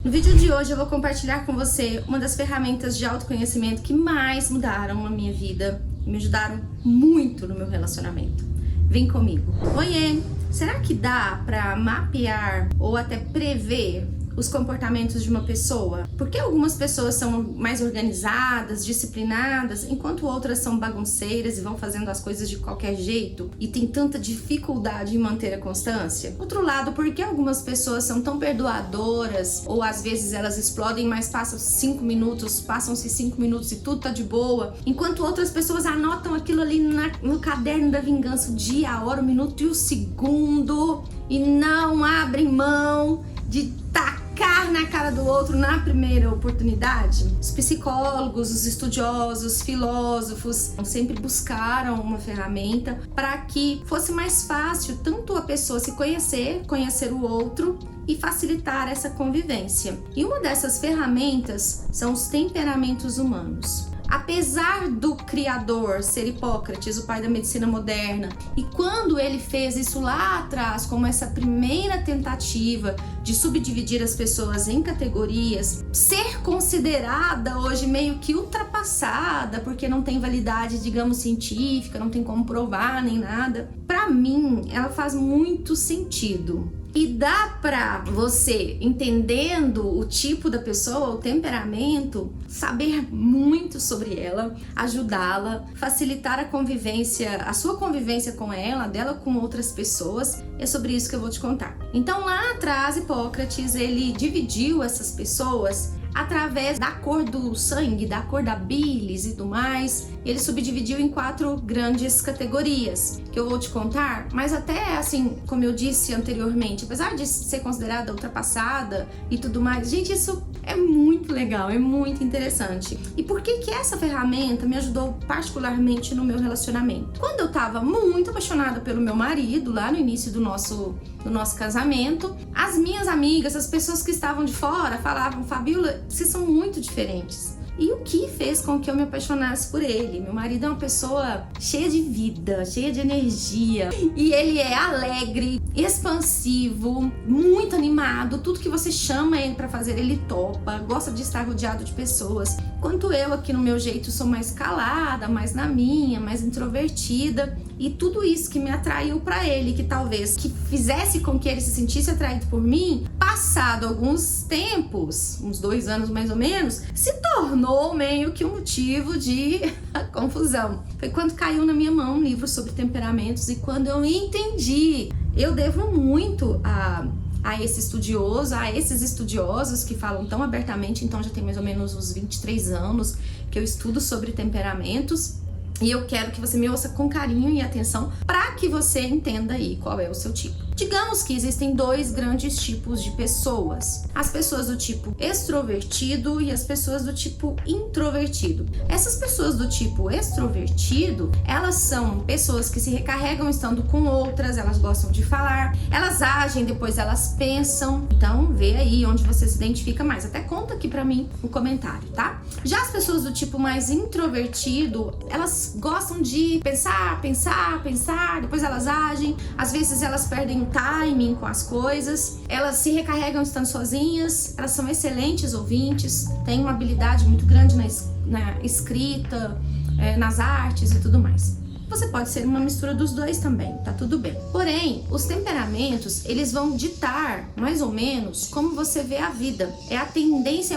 No vídeo de hoje eu vou compartilhar com você uma das ferramentas de autoconhecimento que mais mudaram a minha vida e me ajudaram muito no meu relacionamento. Vem comigo. Oiê! Será que dá pra mapear ou até prever os comportamentos de uma pessoa? Porque algumas pessoas são mais organizadas, disciplinadas, enquanto outras são bagunceiras e vão fazendo as coisas de qualquer jeito e tem tanta dificuldade em manter a constância? Outro lado, por que algumas pessoas são tão perdoadoras ou às vezes elas explodem, mas passam-se 5 minutos e tudo tá de boa, enquanto outras pessoas anotam aquilo ali no caderno da vingança, o dia, a hora, o minuto e o segundo e não abrem mão de tacar na cara do outro na primeira oportunidade? Os psicólogos, os estudiosos, os filósofos sempre buscaram uma ferramenta para que fosse mais fácil tanto a pessoa se conhecer o outro e facilitar essa convivência. E uma dessas ferramentas são os temperamentos humanos. Apesar do criador ser Hipócrates, o pai da medicina moderna, e quando ele fez isso lá atrás, como essa primeira tentativa de subdividir as pessoas em categorias, ser considerada hoje meio que ultrapassada, porque não tem validade, digamos, científica, não tem como provar nem nada, pra mim ela faz muito sentido. E dá pra você, entendendo o tipo da pessoa, o temperamento, saber muito sobre ela, ajudá-la, facilitar a convivência, a sua convivência com ela, dela com outras pessoas. É sobre isso que eu vou te contar. Então lá atrás, Hipócrates, ele dividiu essas pessoas através da cor do sangue, da cor da bilis e tudo mais. Ele subdividiu em 4 grandes categorias que eu vou te contar, mas até assim, como eu disse anteriormente, apesar de ser considerada ultrapassada e tudo mais, gente, isso é muito legal, é muito interessante. E por que essa ferramenta me ajudou particularmente no meu relacionamento? Quando eu tava muito apaixonada pelo meu marido, lá no início do nosso casamento, as minhas amigas, as pessoas que estavam de fora, falavam: Fabiola, vocês são muito diferentes. E o que fez com que eu me apaixonasse por ele? Meu marido é uma pessoa cheia de vida, cheia de energia. E ele é alegre, expansivo, muito animado. Tudo que você chama ele pra fazer, ele topa. Gosta de estar rodeado de pessoas. Enquanto eu aqui no meu jeito sou mais calada, mais na minha, mais introvertida. E tudo isso que me atraiu pra ele, que talvez que fizesse com que ele se sentisse atraído por mim, passado alguns tempos, uns 2 anos mais ou menos, se tornou meio que um motivo de confusão. Foi quando caiu na minha mão um livro sobre temperamentos e quando eu entendi, eu devo muito a esse estudioso, a esses estudiosos que falam tão abertamente. Então já tem mais ou menos uns 23 anos que eu estudo sobre temperamentos. E eu quero que você me ouça com carinho e atenção para que você entenda aí qual é o seu tipo. Digamos que existem 2 grandes tipos de pessoas. As pessoas do tipo extrovertido e as pessoas do tipo introvertido. Essas pessoas do tipo extrovertido, elas são pessoas que se recarregam estando com outras, elas gostam de falar, elas agem, depois elas pensam. Então, vê aí onde você se identifica mais. Até conta aqui pra mim no comentário, tá? Já as pessoas do tipo mais introvertido, elas gostam de pensar, depois elas agem. Às vezes elas perdem o timing com as coisas, elas se recarregam estando sozinhas, elas são excelentes ouvintes, têm uma habilidade muito grande na escrita, nas artes e tudo mais. Você pode ser uma mistura dos 2 também, tá tudo bem. Porém, os temperamentos, eles vão ditar mais ou menos como você vê a vida. É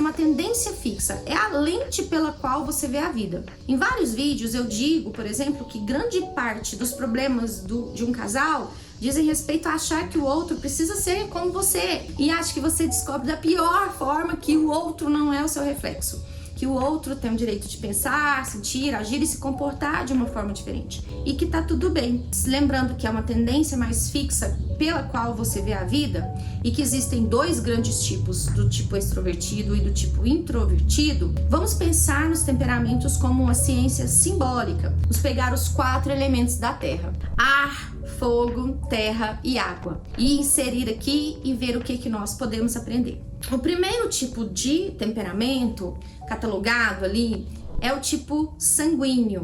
uma tendência fixa, é a lente pela qual você vê a vida. Em vários vídeos eu digo, por exemplo, que grande parte dos problemas de um casal dizem respeito a achar que o outro precisa ser como você e acha que você descobre da pior forma que o outro não é o seu reflexo, que o outro tem o direito de pensar, sentir, agir e se comportar de uma forma diferente e que tá tudo bem. Lembrando que é uma tendência mais fixa pela qual você vê a vida e que existem 2 grandes tipos, do tipo extrovertido e do tipo introvertido. Vamos pensar nos temperamentos como uma ciência simbólica. Vamos pegar os 4 elementos da Terra: ar, fogo, terra e água, e inserir aqui e ver o que nós podemos aprender. O primeiro tipo de temperamento catalogado ali é o tipo sanguíneo.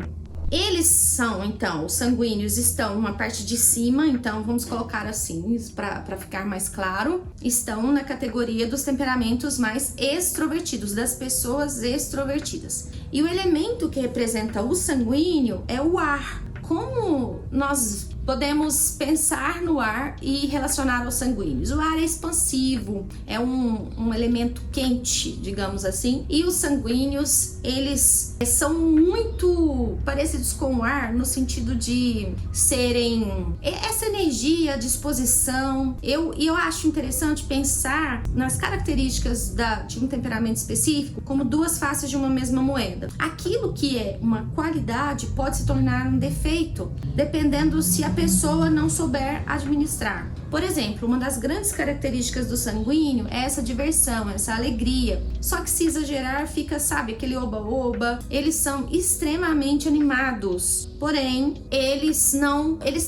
Eles são, então, os sanguíneos estão numa parte de cima, então vamos colocar assim, para ficar mais claro, estão na categoria dos temperamentos mais extrovertidos, das pessoas extrovertidas. E o elemento que representa o sanguíneo é o ar. Como nós podemos pensar no ar e relacionar aos sanguíneos? O ar é expansivo, é um elemento quente, digamos assim, e os sanguíneos, eles são muito parecidos com o ar no sentido de serem essa energia, disposição. Eu acho interessante pensar nas características de um temperamento específico como duas faces de uma mesma moeda. Aquilo que é uma qualidade pode se tornar um defeito, dependendo se a pessoa não souber administrar. Por exemplo, uma das grandes características do sanguíneo é essa diversão, essa alegria. Só que se exagerar, fica, sabe, aquele oba-oba. Eles são extremamente animados, porém, eles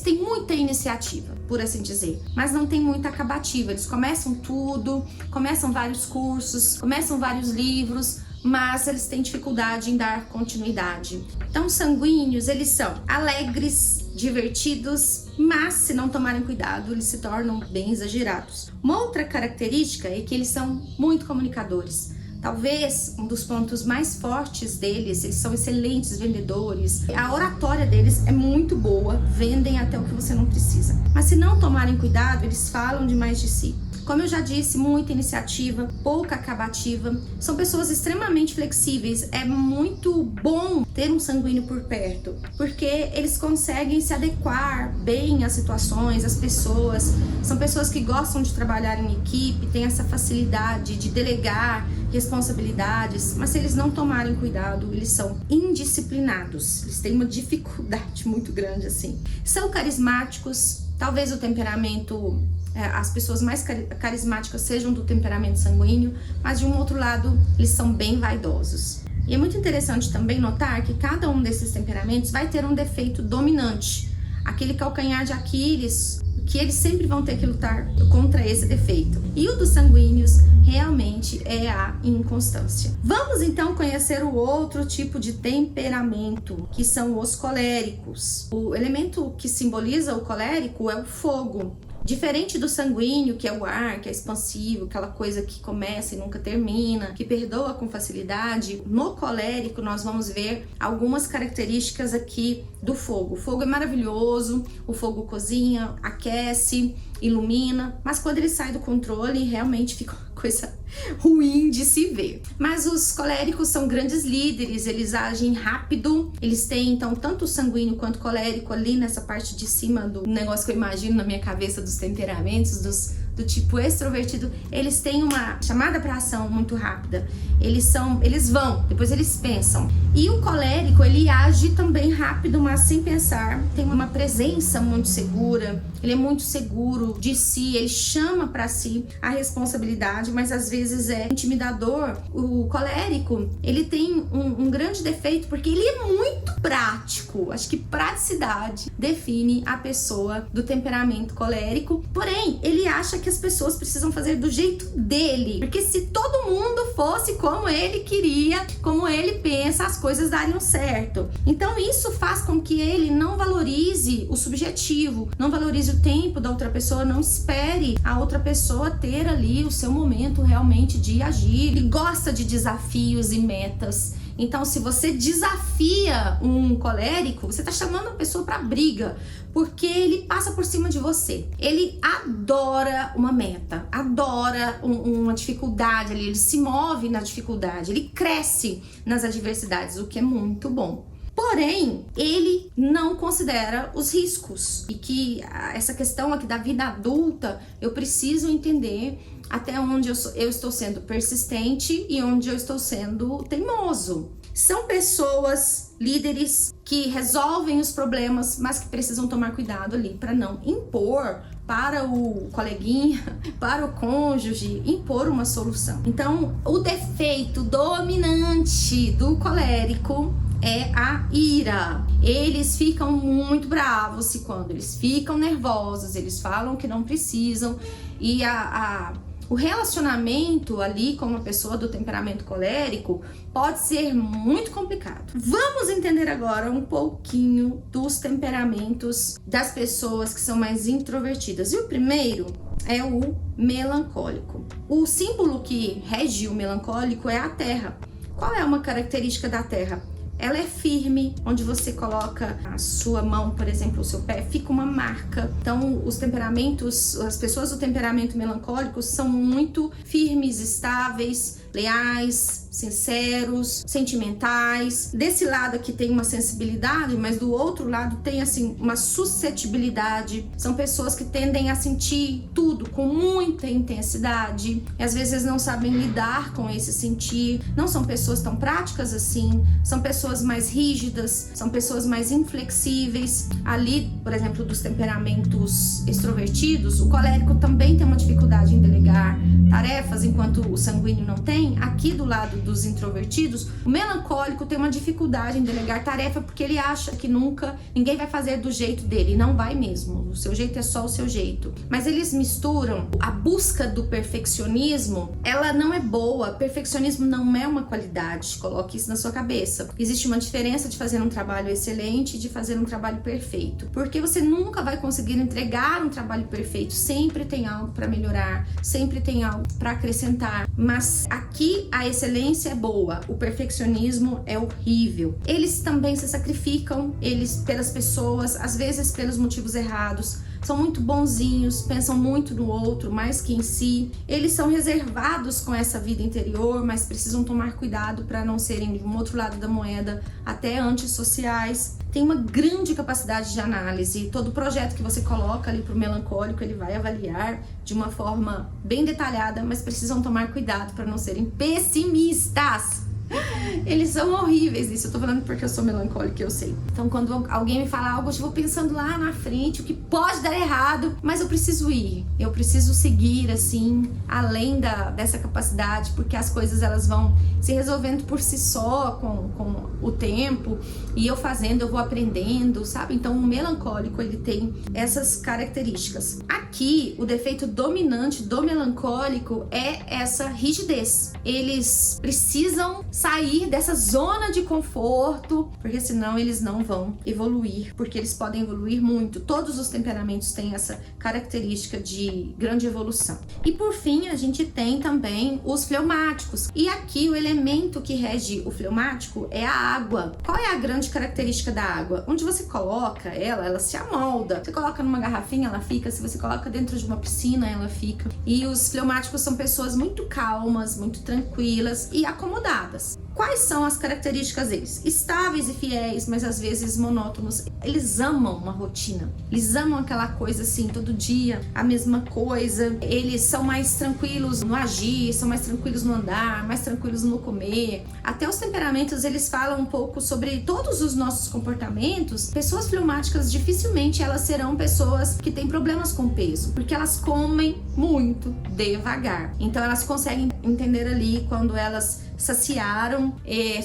têm muita iniciativa, por assim dizer, mas não tem muita acabativa. Eles começam tudo, começam vários cursos, começam vários livros, mas eles têm dificuldade em dar continuidade. Então, os sanguíneos, eles são alegres, divertidos, mas se não tomarem cuidado, eles se tornam bem exagerados. Uma outra característica é que eles são muito comunicadores. Talvez um dos pontos mais fortes deles, eles são excelentes vendedores. A oratória deles é muito boa, vendem até o que você não precisa. Mas se não tomarem cuidado, eles falam demais de si. Como eu já disse, muita iniciativa, pouca acabativa. São pessoas extremamente flexíveis. É muito bom ter um sanguíneo por perto, porque eles conseguem se adequar bem às situações, às pessoas. São pessoas que gostam de trabalhar em equipe, têm essa facilidade de delegar responsabilidades, mas se eles não tomarem cuidado, eles são indisciplinados. Eles têm uma dificuldade muito grande assim. São carismáticos, talvez o temperamento... as pessoas mais carismáticas sejam do temperamento sanguíneo, mas de um outro lado, eles são bem vaidosos. E é muito interessante também notar que cada um desses temperamentos vai ter um defeito dominante, aquele calcanhar de Aquiles, que eles sempre vão ter que lutar contra esse defeito. E o dos sanguíneos realmente é a inconstância. Vamos então conhecer o outro tipo de temperamento, que são os coléricos. O elemento que simboliza o colérico é o fogo. Diferente do sanguíneo, que é o ar, que é expansivo, aquela coisa que começa e nunca termina, que perdoa com facilidade, no colérico nós vamos ver algumas características aqui do fogo. O fogo é maravilhoso, o fogo cozinha, aquece, ilumina, mas quando ele sai do controle, realmente fica uma coisa ruim de se ver. Mas os coléricos são grandes líderes, eles agem rápido, eles têm então tanto o sanguíneo quanto o colérico ali nessa parte de cima do negócio que eu imagino na minha cabeça dos temperamentos, do tipo extrovertido. Eles têm uma chamada para ação muito rápida. Eles vão, depois eles pensam. E o colérico, ele age também rápido, mas sem pensar. Tem uma presença muito segura, ele é muito seguro de si, ele chama para si a responsabilidade, mas às vezes é intimidador. O colérico, ele tem um grande defeito porque ele é muito prático. Acho que praticidade define a pessoa do temperamento colérico. Porém, ele acha que as pessoas precisam fazer do jeito dele, porque se todo mundo fosse como ele queria, como ele pensa, as coisas dariam certo. Então isso faz com que ele não valorize o subjetivo, não valorize o tempo da outra pessoa, não espere a outra pessoa ter ali o seu momento realmente de agir. Ele gosta de desafios e metas. Então, se você desafia um colérico, você tá chamando a pessoa para briga, porque ele passa por cima de você. Ele adora uma meta, adora uma dificuldade ali, ele se move na dificuldade, ele cresce nas adversidades, o que é muito bom. Porém, ele não considera os riscos e que essa questão aqui da vida adulta, eu preciso entender até onde eu estou sendo persistente e onde eu estou sendo teimoso. São pessoas, líderes, que resolvem os problemas, mas que precisam tomar cuidado ali para não impor para o coleguinha, para o cônjuge, impor uma solução. Então, o defeito dominante do colérico é a ira. Eles ficam muito bravos e quando eles ficam nervosos, eles falam que não precisam e O relacionamento ali com uma pessoa do temperamento colérico pode ser muito complicado. Vamos entender agora um pouquinho dos temperamentos das pessoas que são mais introvertidas. E o primeiro é o melancólico. O símbolo que rege o melancólico é a terra. Qual é uma característica da terra? Ela é firme, onde você coloca a sua mão, por exemplo, o seu pé, fica uma marca. Então, os temperamentos, as pessoas do temperamento melancólico são muito firmes, estáveis, leais, sinceros, sentimentais. Desse lado aqui tem uma sensibilidade, mas do outro lado tem assim uma suscetibilidade. São pessoas que tendem a sentir tudo com muita intensidade e às vezes não sabem lidar com esse sentir. Não são pessoas tão práticas assim, são pessoas mais rígidas, são pessoas mais inflexíveis. Ali, por exemplo, dos temperamentos extrovertidos, o colérico também tem uma dificuldade em delegar tarefas, enquanto o sanguíneo não tem. Aqui do lado dos introvertidos, o melancólico tem uma dificuldade em delegar tarefa porque ele acha que nunca ninguém vai fazer do jeito dele, e não vai mesmo. O seu jeito é só o seu jeito. Mas eles misturam a busca do perfeccionismo, ela não é boa. Perfeccionismo não é uma qualidade, coloque isso na sua cabeça. Existe uma diferença de fazer um trabalho excelente e de fazer um trabalho perfeito, porque você nunca vai conseguir entregar um trabalho perfeito. Sempre tem algo para melhorar, sempre tem algo para acrescentar, mas aqui a excelência é boa, o perfeccionismo é horrível. Eles também se sacrificam, eles pelas pessoas, às vezes pelos motivos errados. São muito bonzinhos, pensam muito no outro, mais que em si. Eles são reservados com essa vida interior, mas precisam tomar cuidado para não serem de um outro lado da moeda, até antissociais. Tem uma grande capacidade de análise. Todo projeto que você coloca ali pro melancólico, ele vai avaliar de uma forma bem detalhada, mas precisam tomar cuidado para não serem pessimistas. Eles são horríveis, isso eu tô falando porque eu sou melancólica, eu sei. Então quando alguém me fala algo, eu vou pensando lá na frente o que pode dar errado, mas eu preciso ir, eu preciso seguir assim, além dessa capacidade, porque as coisas elas vão se resolvendo por si só com o tempo, e eu fazendo, eu vou aprendendo, sabe? Então o melancólico, ele tem essas características. Aqui, o defeito dominante do melancólico é essa rigidez. Eles precisam sair dessa zona de conforto, porque senão eles não vão evoluir, porque eles podem evoluir muito. Todos os temperamentos têm essa característica de grande evolução. E por fim, a gente tem também os fleumáticos. E aqui o elemento que rege o fleumático é a água. Qual é a grande característica da água? Onde você coloca ela se amolda. Você coloca numa garrafinha, ela fica. Se você coloca dentro de uma piscina, ela fica. E os fleumáticos são pessoas muito calmas, muito tranquilas e acomodadas. Quais são as características deles? Estáveis e fiéis, mas às vezes monótonos. Eles amam uma rotina. Eles amam aquela coisa assim, todo dia, a mesma coisa. Eles são mais tranquilos no agir, são mais tranquilos no andar, mais tranquilos no comer. Até os temperamentos, eles falam um pouco sobre todos os nossos comportamentos. Pessoas fleumáticas, dificilmente elas serão pessoas que têm problemas com peso, porque elas comem muito devagar. Então elas conseguem entender ali quando elas saciaram,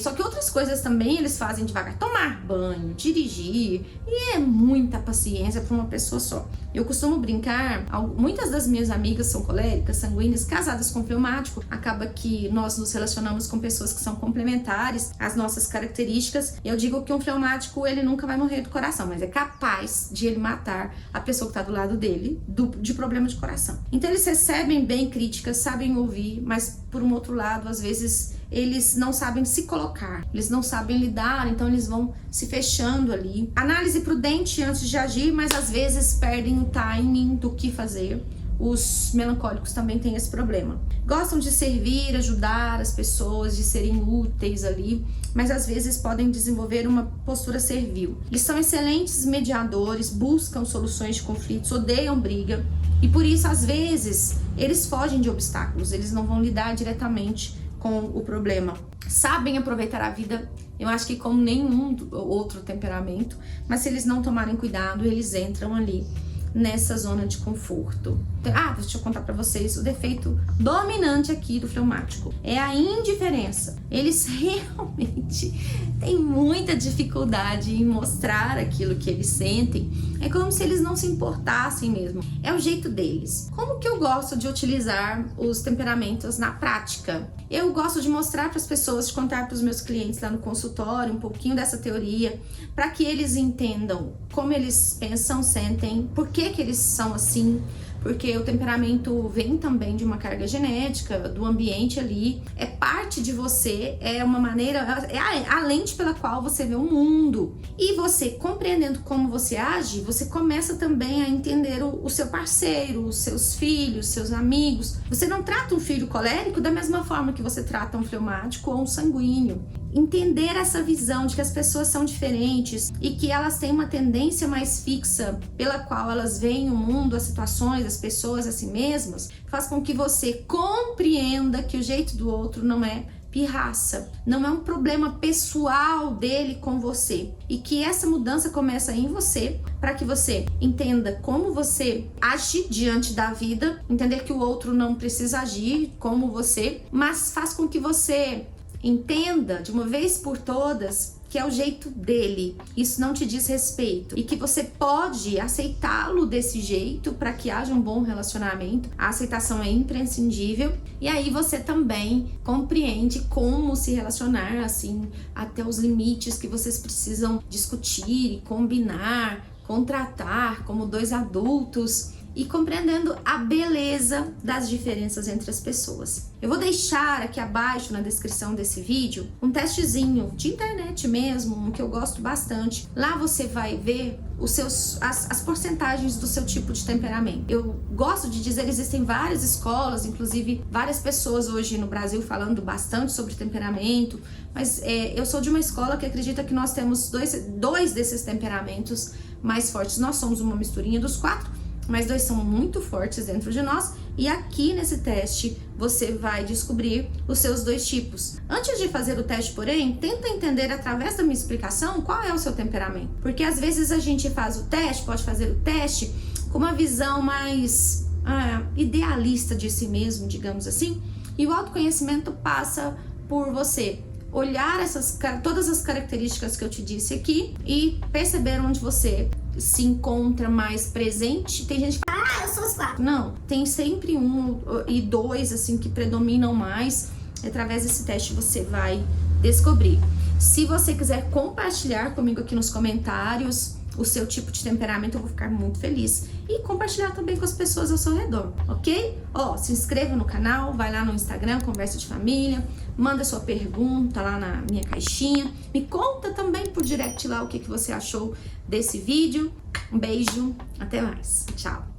só que outras coisas também eles fazem devagar, tomar banho, dirigir, e é muita paciência para uma pessoa só. Eu costumo brincar, muitas das minhas amigas são coléricas, sanguíneas, casadas com fleumático, acaba que nós nos relacionamos com pessoas que são complementares às nossas características. Eu digo que um fleumático, ele nunca vai morrer do coração, mas é capaz de ele matar a pessoa que está do lado dele de problema de coração. Então eles recebem bem críticas, sabem ouvir, mas por um outro lado, às vezes eles não sabem se colocar, eles não sabem lidar, então eles vão se fechando ali. Análise prudente antes de agir, mas às vezes perdem o timing do que fazer. Os melancólicos também têm esse problema. Gostam de servir, ajudar as pessoas, de serem úteis ali, mas às vezes podem desenvolver uma postura servil. Eles são excelentes mediadores, buscam soluções de conflitos, odeiam briga, e por isso às vezes eles fogem de obstáculos, eles não vão lidar diretamente com o problema. Sabem aproveitar a vida, eu acho que como nenhum outro temperamento, mas se eles não tomarem cuidado, eles entram ali nessa zona de conforto. Deixa eu contar pra vocês o defeito dominante aqui do fleumático. É a indiferença. Eles realmente têm muita dificuldade em mostrar aquilo que eles sentem. É como se eles não se importassem mesmo. É o jeito deles. Como que eu gosto de utilizar os temperamentos na prática? Eu gosto de mostrar para as pessoas, de contar para os meus clientes lá no consultório um pouquinho dessa teoria, para que eles entendam como eles pensam, sentem, por que eles são assim. Porque o temperamento vem também de uma carga genética, do ambiente ali, é parte de você, é uma maneira, é a lente pela qual você vê o mundo. E você, compreendendo como você age, você começa também a entender o seu parceiro, os seus filhos, seus amigos. Você não trata um filho colérico da mesma forma que você trata um fleumático ou um sanguíneo. Entender essa visão de que as pessoas são diferentes e que elas têm uma tendência mais fixa pela qual elas veem o mundo, as situações, as pessoas, a si mesmas, faz com que você compreenda que o jeito do outro não é pirraça, não é um problema pessoal dele com você, e que essa mudança começa em você, para que você entenda como você age diante da vida, entender que o outro não precisa agir como você, mas faz com que você entenda de uma vez por todas que é o jeito dele, isso não te diz respeito, e que você pode aceitá-lo desse jeito para que haja um bom relacionamento. A aceitação é imprescindível, e aí você também compreende como se relacionar, assim, até os limites que vocês precisam discutir e combinar, contratar como dois adultos, e compreendendo a beleza das diferenças entre as pessoas. Eu vou deixar aqui abaixo na descrição desse vídeo um testezinho de internet mesmo, um que eu gosto bastante. Lá você vai ver as porcentagens do seu tipo de temperamento. Eu gosto de dizer, existem várias escolas, inclusive várias pessoas hoje no Brasil falando bastante sobre temperamento, mas eu sou de uma escola que acredita que nós temos dois desses temperamentos mais fortes. Nós somos uma misturinha dos 4, mas 2 são muito fortes dentro de nós, e aqui nesse teste você vai descobrir os seus 2 tipos. Antes de fazer o teste, porém, tenta entender através da minha explicação qual é o seu temperamento, porque às vezes a gente faz o teste, pode fazer o teste com uma visão mais idealista de si mesmo, digamos assim, e o autoconhecimento passa por você olhar todas as características que eu te disse aqui e perceber onde você se encontra mais presente. Tem gente que fala, eu sou os 4. Não, tem sempre 1 e 2 assim que predominam mais. Através desse teste você vai descobrir. Se você quiser compartilhar comigo aqui nos comentários o seu tipo de temperamento, eu vou ficar muito feliz. E compartilhar também com as pessoas ao seu redor, ok? Se inscreva no canal, vai lá no Instagram, Conversa de Família, manda sua pergunta lá na minha caixinha. Me conta também por direct lá o que você achou desse vídeo. Um beijo, até mais. Tchau.